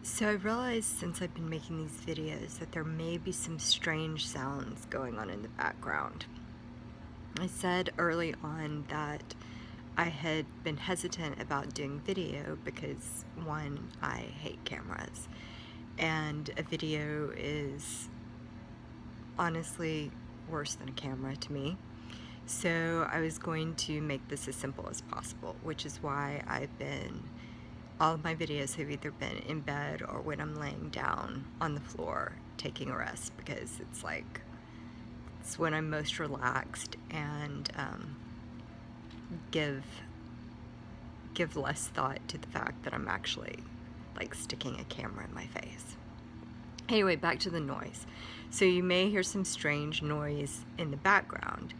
So I realized since I've been making these videos that there may be some strange sounds going on in the background. I said early on that I had been hesitant about doing video because, one, I hate cameras, and a video is honestly worse than a camera to me. So I was going to make this as simple as possible, which is why all of my videos have either been in bed or when I'm laying down on the floor taking a rest, because it's when I'm most relaxed and give less thought to the fact that I'm actually like sticking a camera in my face. Anyway, back to the noise. So you may hear some strange noise in the background.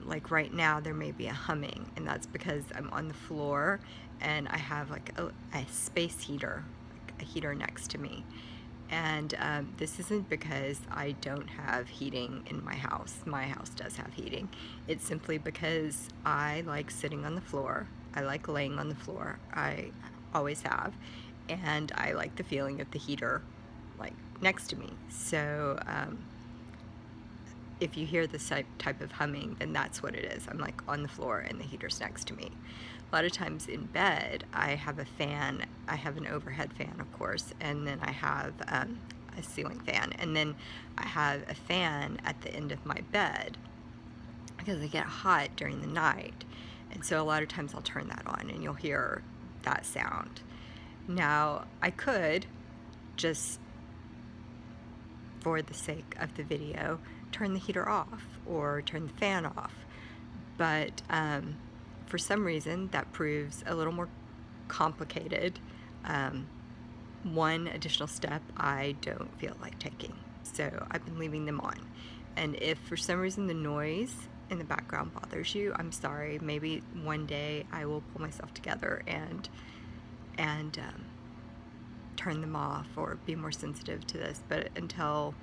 Like right now there may be a humming, and that's because I'm on the floor and I have like a space heater, like a heater next to me. And this isn't because I don't have heating in my house. My house does have heating. It's simply because I like sitting on the floor. I like laying on the floor. I always have. And I like the feeling of the heater like next to me. So if you hear this type of humming, then that's what it is. I'm like on the floor and the heater's next to me. A lot of times in bed, I have a fan. I have an overhead fan, of course, and then I have a ceiling fan, and then I have a fan at the end of my bed because I get hot during the night. And so a lot of times I'll turn that on and you'll hear that sound. Now, I could just, for the sake of the video, turn the heater off or turn the fan off. But for some reason, that proves a little more complicated. One additional step I don't feel like taking. So I've been leaving them on. And if for some reason the noise in the background bothers you, I'm sorry. Maybe one day I will pull myself together and turn them off or be more sensitive to this. But until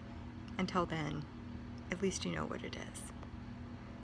then, at least you know what it is.